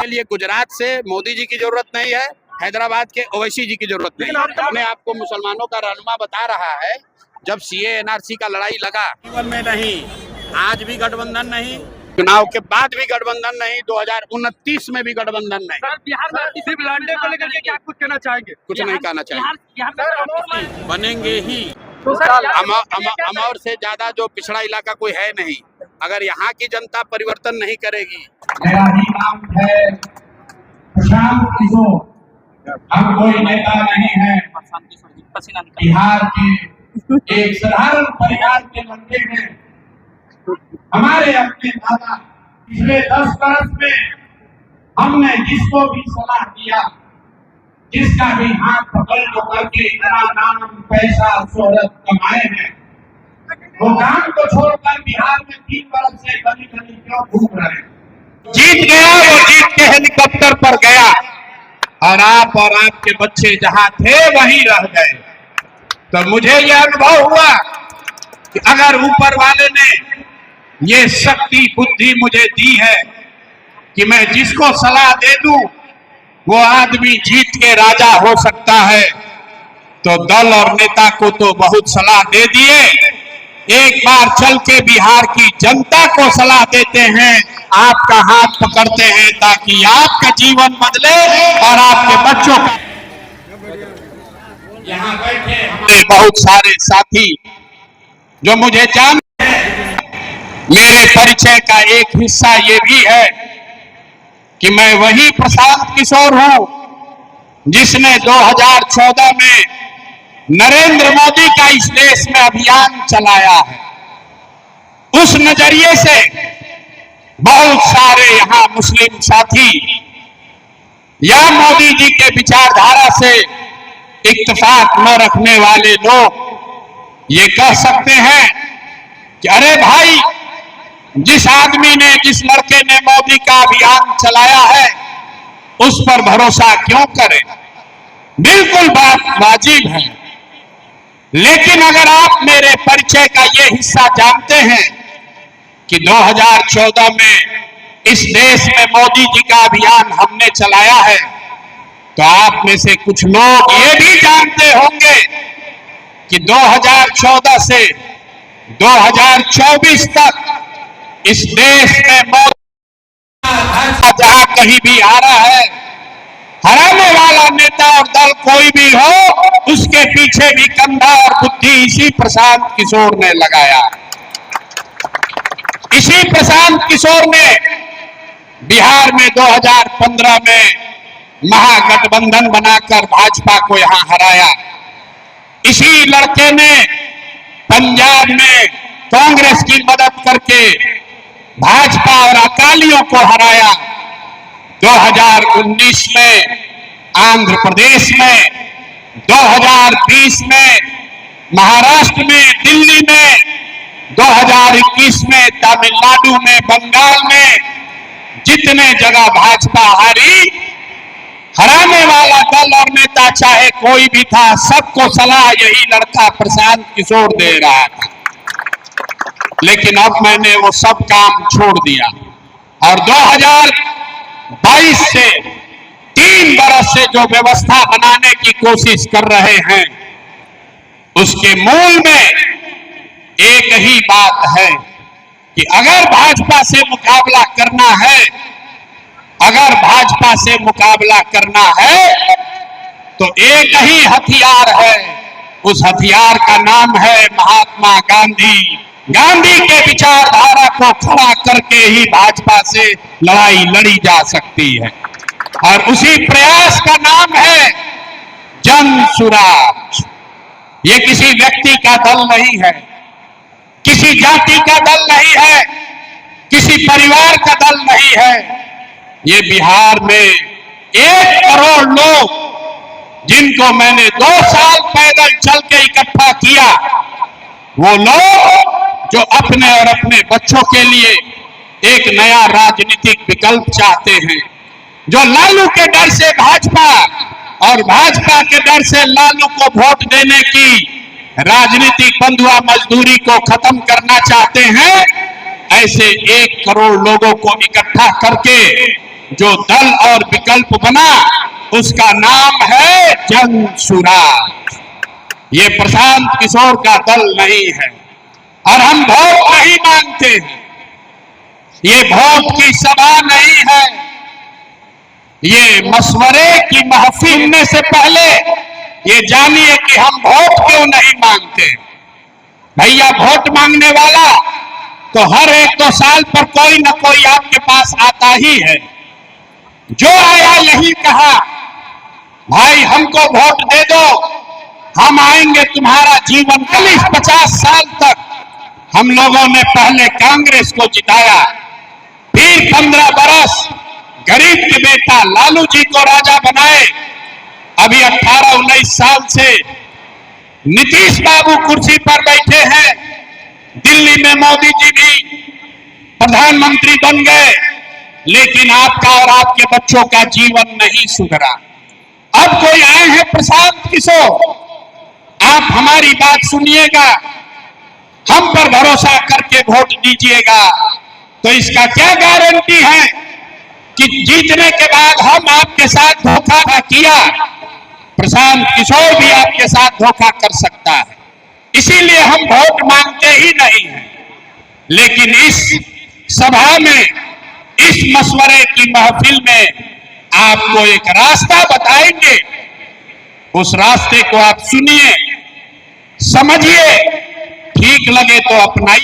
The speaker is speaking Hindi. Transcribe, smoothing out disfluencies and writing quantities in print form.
के लिए गुजरात से मोदी जी की जरूरत नहीं है, हैदराबाद के ओवैसी जी की जरूरत नहीं है। अपने आप को मुसलमानों का रहनुमा बता रहा है। जब सीए एनआरसी का लड़ाई लगा, जीवन में नहीं, आज भी गठबंधन नहीं, चुनाव के बाद भी गठबंधन नहीं, 2029 में भी गठबंधन नहीं। सर, बिहार में सिर्फ लड़ने को लेकर के क्या कुछ कहना चाहेंगे? कुछ नहीं कहना चाहिए, बनेंगे ही। तो अमौर से ज्यादा जो पिछड़ा इलाका कोई है नहीं। अगर यहाँ की जनता परिवर्तन नहीं करेगी। मेरा ही नाम है प्रशांत किशोर, हम कोई नेता नहीं है, बिहार के एक साधारण परिवार के लड़के हैं। हमारे अपने दादा पिछले 10 वर्ष में हमने जिसको भी सलाह दिया, जिसका भी हाथ पकड़ होकर के इतना नाम पैसा शोहरत कमाए हैं, वो काम को छोड़कर बिहार में 3 वर्ष से गली गली क्यों घूम रहे हैं? जीत गया, वो जीत के हेलीकॉप्टर पर गया और आपके बच्चे जहां थे वहीं रह गए। तो मुझे यह अनुभव हुआ कि अगर ऊपर वाले ने ये शक्ति बुद्धि मुझे दी है कि मैं जिसको सलाह दे दूं वो आदमी जीत के राजा हो सकता है, तो दल और नेता को तो बहुत सलाह दे दिए। एक बार चल के बिहार की जनता को सलाह देते हैं, आपका हाथ पकड़ते हैं ताकि आपका जीवन बदले और आपके बच्चों का। यहाँ बैठे हमारे बहुत सारे साथी जो मुझे जानते हैं, मेरे परिचय का एक हिस्सा ये भी है कि मैं वही प्रशांत किशोर हूं जिसने 2014 में नरेंद्र मोदी का इस देश में अभियान चलाया है। उस नजरिए से बहुत सारे यहाँ मुस्लिम साथी या मोदी जी के विचारधारा से इत्तेफाक न रखने वाले लोग ये कह सकते हैं कि अरे भाई, जिस आदमी ने, जिस लड़के ने मोदी का अभियान चलाया है उस पर भरोसा क्यों करें। बिल्कुल बात वाजिब है, लेकिन अगर आप मेरे परिचय का ये हिस्सा जानते हैं कि 2014 में इस देश में मोदी जी का अभियान हमने चलाया है, तो आप में से कुछ लोग ये भी जानते होंगे कि 2014 से 2024 तक इस देश में मोदी जहां कहीं भी आ रहा है, हराने वाला नेता और दल कोई भी हो, उसके पीछे भी कंधा और बुद्धि इसी प्रशांत किशोर ने लगाया। इसी प्रशांत किशोर ने बिहार में 2015 में महागठबंधन बनाकर भाजपा को यहां हराया। इसी लड़के ने पंजाब में कांग्रेस की मदद करके भाजपा और अकालियों को हराया। 2019 में आंध्र प्रदेश में, 2020 में महाराष्ट्र में, दिल्ली में, 2021 में तमिलनाडु में, बंगाल में, जितने जगह भाजपा हारी, हराने वाला दल और नेता चाहे कोई भी था, सबको सलाह यही लड़का प्रशांत किशोर दे रहा था। लेकिन अब मैंने वो सब काम छोड़ दिया और 2022 से 3 बरस से जो व्यवस्था बनाने की कोशिश कर रहे हैं, उसके मूल में एक ही बात है कि अगर भाजपा से मुकाबला करना है, अगर भाजपा से मुकाबला करना है तो एक ही हथियार है, उस हथियार का नाम है महात्मा गांधी। गांधी के विचारधारा को खड़ा करके ही भाजपा से लड़ाई लड़ी जा सकती है, और उसी प्रयास का नाम है जन सुराज। ये किसी व्यक्ति का दल नहीं है, किसी जाति का दल नहीं है, किसी परिवार का दल नहीं है। ये बिहार में 1 करोड़ लोग, जिनको मैंने 2 साल पैदल चल के इकट्ठा किया, वो लोग जो अपने और अपने बच्चों के लिए एक नया राजनीतिक विकल्प चाहते हैं, जो लालू के डर से भाजपा और भाजपा के डर से लालू को वोट देने की राजनीतिक बंधुआ मजदूरी को खत्म करना चाहते हैं, ऐसे 1 करोड़ लोगों को इकट्ठा करके जो दल और विकल्प बना, उसका नाम है जन सुराज। ये प्रशांत किशोर का दल नहीं है, और हम वोट नहीं मांगते हैं। ये वोट की सभा नहीं है, ये मशवरे की महफिल में से पहले ये जानिए कि हम वोट क्यों नहीं मांगते। भैया, वोट मांगने वाला तो हर 1-2 साल पर कोई न कोई आपके पास आता ही है। जो आया यही कहा, भाई हमको वोट दे दो, हम आएंगे तुम्हारा जीवन 40-50 साल तक। हम लोगों ने पहले कांग्रेस को जिताया, फिर 15 बरस गरीब के बेटा लालू जी को राजा बनाए। अभी 18-19 साल से नीतीश बाबू कुर्सी पर बैठे हैं। दिल्ली में मोदी जी भी प्रधानमंत्री बन गए, लेकिन आपका और आपके बच्चों का जीवन नहीं सुधरा। अब कोई आए हैं प्रशांत किशोर, आप हमारी बात सुनिएगा, हम पर भरोसा करके वोट दीजिएगा। तो इसका क्या गारंटी है कि जीतने के बाद हम आपके साथ धोखा न किया? प्रशांत किशोर भी आपके साथ धोखा कर सकता है, इसीलिए हम वोट मांगते ही नहीं हैं। लेकिन इस सभा में, इस मशवरे की महफिल में आपको एक रास्ता बताएंगे। उस रास्ते को आप सुनिए, समझिए, ठीक लगे तो अपनाइए।